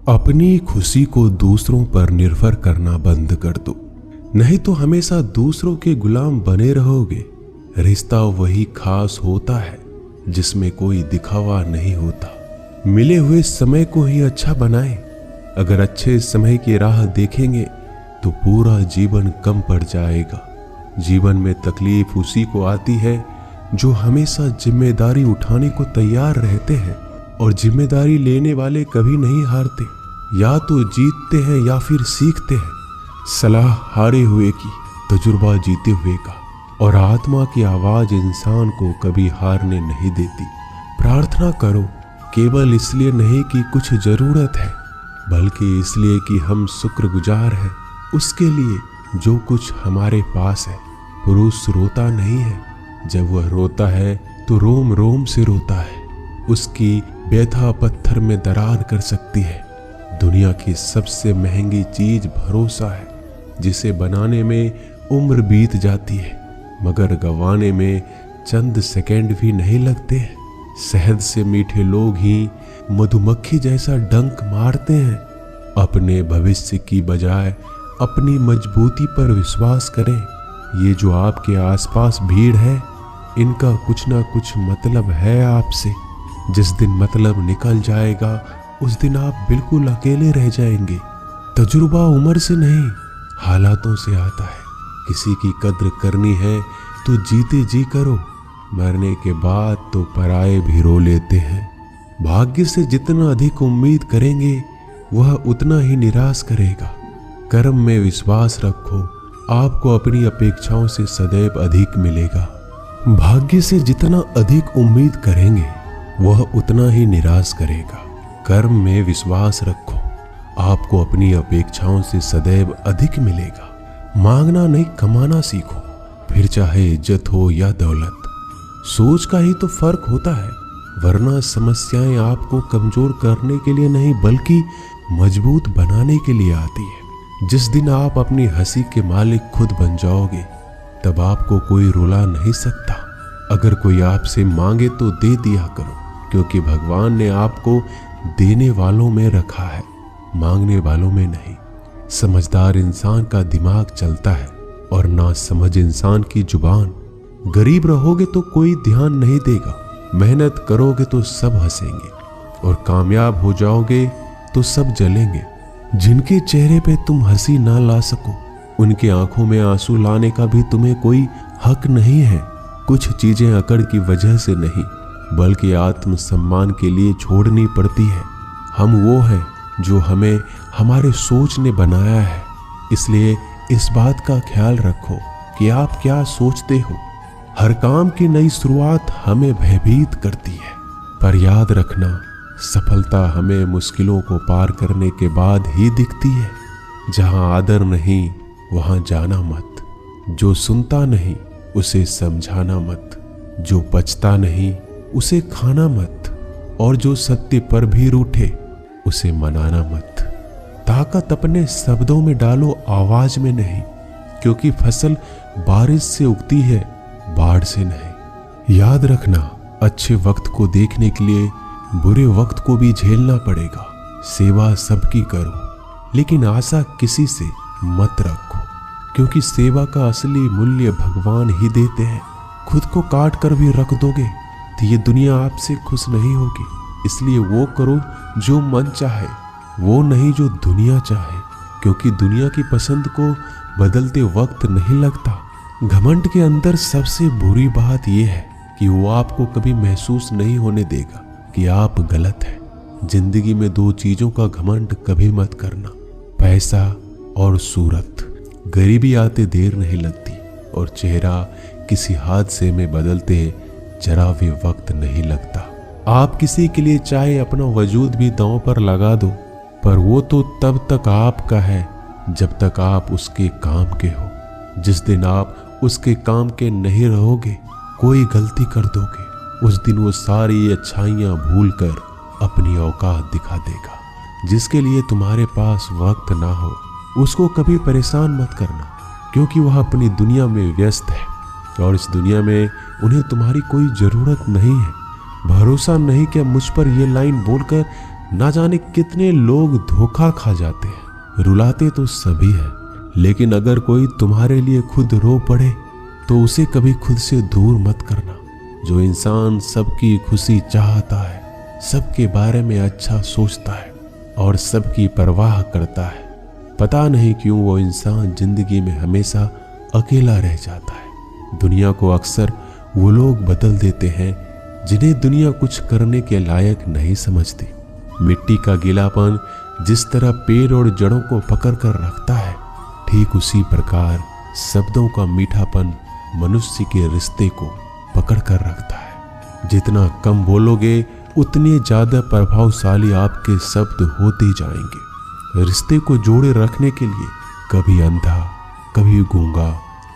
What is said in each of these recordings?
अपनी खुशी को दूसरों पर निर्भर करना बंद कर दो, नहीं तो हमेशा दूसरों के गुलाम बने रहोगे। रिश्ता वही खास होता है जिसमें कोई दिखावा नहीं होता। मिले हुए समय को ही अच्छा बनाएं। अगर अच्छे समय की राह देखेंगे तो पूरा जीवन कम पड़ जाएगा। जीवन में तकलीफ उसी को आती है जो हमेशा जिम्मेदारी उठाने को तैयार रहते हैं, और जिम्मेदारी लेने वाले कभी नहीं हारते। या तो जीतते हैं या फिर सीखते हैं। सलाह हारे हुए की, तजुर्बा जीते हुए का, और आत्मा की आवाज इंसान को कभी हारने नहीं देती। प्रार्थना करो, केवल इसलिए नहीं कि कुछ जरूरत है, बल्कि इसलिए कि हम शुक्रगुजार हैं उसके लिए जो कुछ हमारे पास है। पुरुष रोता नहीं है, जब वह रोता है तो रोम रोम से रोता है। उसकी व्यथा पत्थर में दरार कर सकती है। दुनिया की सबसे महंगी चीज भरोसा है, जिसे बनाने में उम्र बीत जाती है मगर गंवाने में चंद सेकंड भी नहीं लगते हैं। शहद से मीठे लोग ही मधुमक्खी जैसा डंक मारते हैं। अपने भविष्य की बजाय अपनी मजबूती पर विश्वास करें। ये जो आपके आसपास भीड़ है, इनका कुछ ना कुछ मतलब है आपसे। जिस दिन मतलब निकल जाएगा उस दिन आप बिल्कुल अकेले रह जाएंगे। तजुर्बा उम्र से नहीं, हालातों से आता है। किसी की कद्र करनी है तो जीते जी करो, मरने के बाद तो पराये भी रो लेते हैं। भाग्य से जितना अधिक उम्मीद करेंगे वह उतना ही निराश करेगा। कर्म में विश्वास रखो, आपको अपनी अपेक्षाओं से सदैव अधिक मिलेगा। भाग्य से जितना अधिक उम्मीद करेंगे वह उतना ही निराश करेगा। कर्म में विश्वास रखो, आपको अपनी अपेक्षाओं से सदैव अधिक मिलेगा। मांगना नहीं, कमाना सीखो, फिर चाहे इज्जत हो या दौलत। सोच का ही तो फर्क होता है, वरना समस्याएं आपको कमजोर करने के लिए नहीं बल्कि मजबूत बनाने के लिए आती है। जिस दिन आप अपनी हंसी के मालिक खुद बन जाओगे, तब आपको कोई रुला नहीं सकता। अगर कोई आपसे मांगे तो दे दिया करो, क्योंकि भगवान ने आपको देने वालों में रखा है, मांगने वालों में नहीं। समझदार इंसान का दिमाग चलता है और नासमझ इंसान की जुबान। गरीब रहोगे तो कोई ध्यान नहीं देगा, मेहनत करोगे तो सब हंसेंगे, और कामयाब हो जाओगे तो सब जलेंगे। जिनके चेहरे पे तुम हंसी ना ला सको, उनकी आंखों में आंसू लाने का भी तुम्हें कोई हक नहीं है। कुछ चीजें अकड़ की वजह से नहीं बल्कि आत्मसम्मान के लिए छोड़नी पड़ती है। हम वो हैं जो हमें हमारे सोच ने बनाया है, इसलिए इस बात का ख्याल रखो कि आप क्या सोचते हो। हर काम की नई शुरुआत हमें भयभीत करती है, पर याद रखना, सफलता हमें मुश्किलों को पार करने के बाद ही दिखती है। जहां आदर नहीं वहां जाना मत। जो सुनता नहीं उसे समझाना मत। जो बचता नहीं उसे खाना मत, और जो सत्य पर भी रूठे उसे मनाना मत। ताकत अपने शब्दों में डालो, आवाज में नहीं, क्योंकि फसल बारिश से उगती है, बाढ़ से नहीं। याद रखना, अच्छे वक्त को देखने के लिए बुरे वक्त को भी झेलना पड़ेगा। सेवा सबकी करो, लेकिन आशा किसी से मत रखो, क्योंकि सेवा का असली मूल्य भगवान ही देते हैं। खुद को काट कर भी रख दोगे तो ये दुनिया आपसे खुश नहीं होगी। इसलिए वो करो जो मन चाहे, वो नहीं जो दुनिया चाहे, क्योंकि दुनिया की पसंद को बदलते वक्त नहीं लगता। घमंड के अंदर सबसे बुरी बात यह है कि वो आपको कभी महसूस नहीं होने देगा कि आप गलत हैं। जिंदगी में दो चीजों का घमंड कभी मत करना, पैसा और सूरत। गरीबी आते देर नहीं लगती, और चेहरा किसी हादसे में बदलते जरा भी वक्त नहीं लगता। आप किसी के लिए चाहे अपना वजूद भी दांव पर लगा दो, पर वो तो तब तक आपका है जब तक आप उसके काम के हो। जिस दिन आप उसके काम के नहीं रहोगे, कोई गलती कर दोगे, उस दिन वो सारी अच्छाइयां भूलकर अपनी औकात दिखा देगा। जिसके लिए तुम्हारे पास वक्त ना हो उसको कभी परेशान मत करना, क्योंकि वह अपनी दुनिया में व्यस्त है और इस दुनिया में उन्हें तुम्हारी कोई जरूरत नहीं है। भरोसा नहीं कि मुझ पर यह लाइन बोलकर ना जाने कितने लोग धोखा खा जाते हैं। रुलाते तो सभी हैं, लेकिन अगर कोई तुम्हारे लिए खुद रो पड़े तो उसे कभी खुद से दूर मत करना। जो इंसान सबकी खुशी चाहता है, सबके बारे में अच्छा सोचता है और सबकी परवाह करता है, पता नहीं क्यों वो इंसान जिंदगी में हमेशा अकेला रह जाता है। दुनिया को अक्सर वो लोग बदल देते हैं जिन्हें दुनिया कुछ करने के लायक नहीं समझती। मिट्टी का गीलापन जिस तरह पेड़ और जड़ों को पकड़ कर रखता है, ठीक उसी प्रकार शब्दों का मीठापन मनुष्य के रिश्ते को पकड़ कर रखता है। जितना कम बोलोगे उतने ज्यादा प्रभावशाली आपके शब्द होते जाएंगे। रिश्ते को जोड़े रखने के लिए कभी अंधा, कभी गूंगा,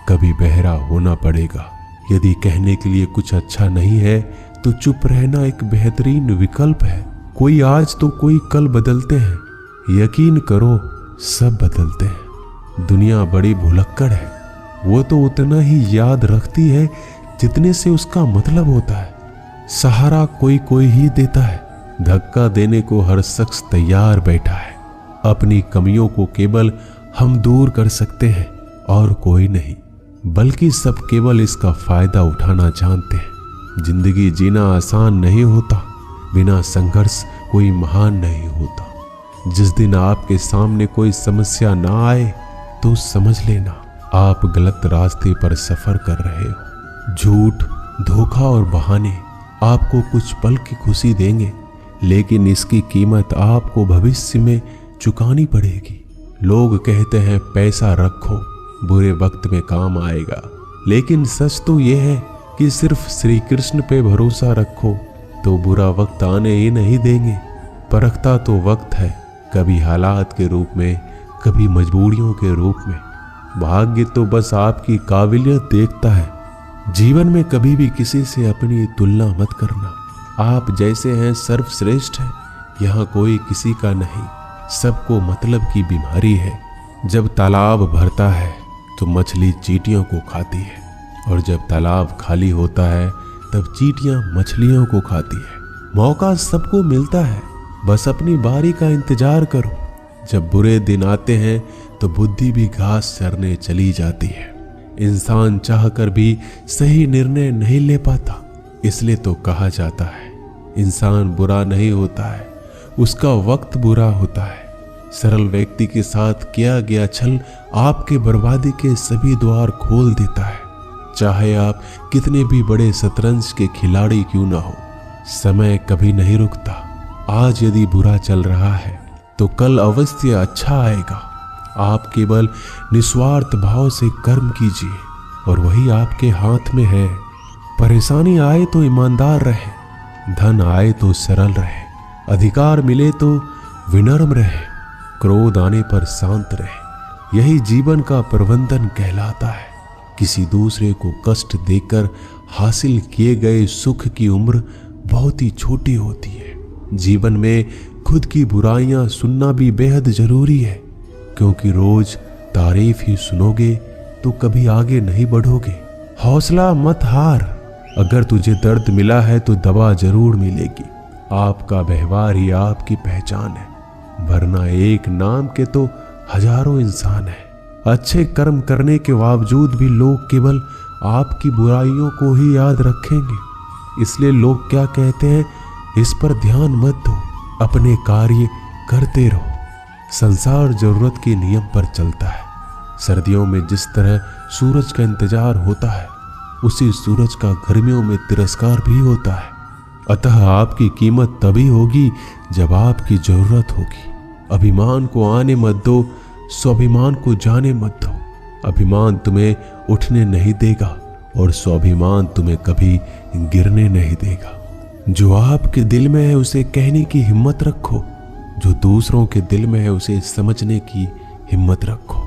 कभी बहरा होना पड़ेगा। यदि कहने के लिए कुछ अच्छा नहीं है तो चुप रहना एक बेहतरीन विकल्प है। कोई आज तो कोई कल बदलते हैं, यकीन करो सब बदलते हैं। दुनिया बड़ी भुलक्कड़ है, वो तो उतना ही याद रखती है जितने से उसका मतलब होता है। सहारा कोई कोई ही देता है, धक्का देने को हर शख्स तैयार बैठा है। अपनी कमियों को केवल हम दूर कर सकते हैं और कोई नहीं, बल्कि सब केवल इसका फायदा उठाना जानते हैं। जिंदगी जीना आसान नहीं होता, बिना संघर्ष कोई महान नहीं होता। जिस दिन आपके सामने कोई समस्या ना आए तो समझ लेना आप गलत रास्ते पर सफर कर रहे हो। झूठ, धोखा और बहाने आपको कुछ पल की खुशी देंगे, लेकिन इसकी कीमत आपको भविष्य में चुकानी पड़ेगी। लोग कहते हैं पैसा रखो, बुरे वक्त में काम आएगा, लेकिन सच तो यह है कि सिर्फ श्री कृष्ण पे भरोसा रखो तो बुरा वक्त आने ही नहीं देंगे। परखता तो वक्त है, कभी हालात के रूप में, कभी मजबूरियों के रूप में। भाग्य तो बस आपकी काबिलियत देखता है। जीवन में कभी भी किसी से अपनी तुलना मत करना। आप जैसे हैं सर्वश्रेष्ठ हैं, यहाँ कोई किसी का नहीं। सबको मतलब की बीमारी है। जब तालाब भरता है तो मछली चींटियों को खाती है, और जब तालाब खाली होता है तब चींटियां मछलियों को खाती है। मौका सबको मिलता है, बस अपनी बारी का इंतजार करो। जब बुरे दिन आते हैं तो बुद्धि भी घास चरने चली जाती है। इंसान चाहकर भी सही निर्णय नहीं ले पाता, इसलिए तो कहा जाता है इंसान बुरा नहीं होता है, उसका वक्त बुरा होता है। सरल व्यक्ति के साथ किया गया छल आपके बर्बादी के सभी द्वार खोल देता है। चाहे आप कितने भी बड़े शतरंज के खिलाड़ी क्यों ना हो, समय कभी नहीं रुकता। आज यदि बुरा चल रहा है तो कल अवश्य अच्छा आएगा। आप केवल निस्वार्थ भाव से कर्म कीजिए और वही आपके हाथ में है। परेशानी आए तो ईमानदार रहे, धन आए तो सरल रहे, अधिकार मिले तो विनम्र रहे, क्रोध आने पर शांत रहे। यही जीवन का प्रबंधन कहलाता है। किसी दूसरे को कष्ट देकर हासिल किए गए सुख की उम्र बहुत ही छोटी होती है। जीवन में खुद की बुराइयां सुनना भी बेहद जरूरी है, क्योंकि रोज तारीफ ही सुनोगे तो कभी आगे नहीं बढ़ोगे। हौसला मत हार, अगर तुझे दर्द मिला है तो दवा जरूर मिलेगी। आपका व्यवहार ही आपकी पहचान है, वरना एक नाम के तो हजारों इंसान हैं। अच्छे कर्म करने के बावजूद भी लोग केवल आपकी बुराइयों को ही याद रखेंगे। इसलिए लोग क्या कहते हैं, इस पर ध्यान मत दो, अपने कार्य करते रहो। संसार जरूरत के नियम पर चलता है। सर्दियों में जिस तरह सूरज का इंतजार होता है, उसी सूरज का गर्मियों में तिरस्कार भी होता है। अतः आपकी कीमत तभी होगी जब आपकी जरूरत होगी। अभिमान को आने मत दो, स्वाभिमान को जाने मत दो। अभिमान तुम्हें उठने नहीं देगा और स्वाभिमान तुम्हें कभी गिरने नहीं देगा। जो आपके दिल में है उसे कहने की हिम्मत रखो, जो दूसरों के दिल में है उसे समझने की हिम्मत रखो।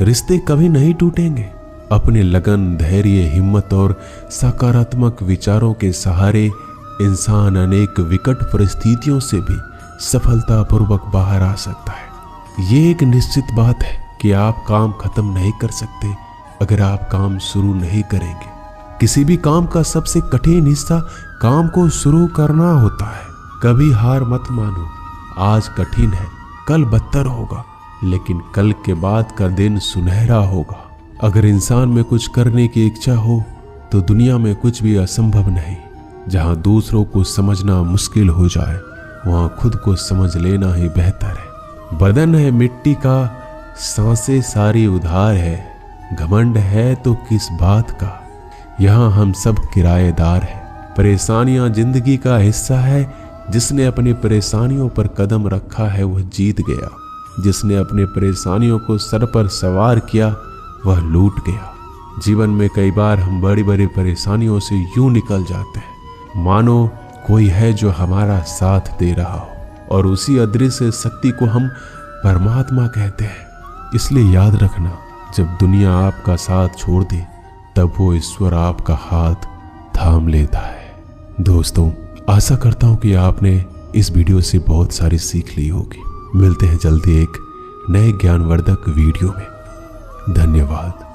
रिश्ते कभी नहीं टूटेंगे। अपने लगन, धैर्य, हिम्मत और सकारात्मक विचारों के सहारे इंसान अनेक विकट परिस्थितियों से भी सफलतापूर्वक बाहर आ सकता है। ये एक निश्चित बात है कि आप काम खत्म नहीं कर सकते अगर आप काम शुरू नहीं करेंगे। किसी भी काम का सबसे कठिन हिस्सा काम को शुरू करना होता है। कभी हार मत मानो, आज कठिन है, कल बदतर होगा, लेकिन कल के बाद का दिन सुनहरा होगा। अगर इंसान में कुछ करने की इच्छा हो तो दुनिया में कुछ भी असंभव नहीं। जहां दूसरों को समझना मुश्किल हो जाए वहां खुद को समझ लेना ही बेहतर है। बदन है मिट्टी का, सांसें सारी उधार है, घमंड है तो किस बात का, यहाँ हम सब किराएदार हैं। परेशानियां जिंदगी का हिस्सा है, जिसने अपनी परेशानियों पर कदम रखा है वह जीत गया, जिसने अपनी परेशानियों को सर पर सवार किया वह लूट गया। जीवन में कई बार हम बड़ी बड़ी परेशानियों से यूं निकल जाते हैं मानो कोई है जो हमारा साथ दे रहा हो, और उसी अदृश्य शक्ति को हम परमात्मा कहते हैं। इसलिए याद रखना, जब दुनिया आपका साथ छोड़ दे तब वो ईश्वर आपका हाथ थाम लेता है। दोस्तों, आशा करता हूं कि आपने इस वीडियो से बहुत सारी सीख ली होगी। मिलते हैं जल्दी एक नए ज्ञानवर्धक वीडियो में। धन्यवाद।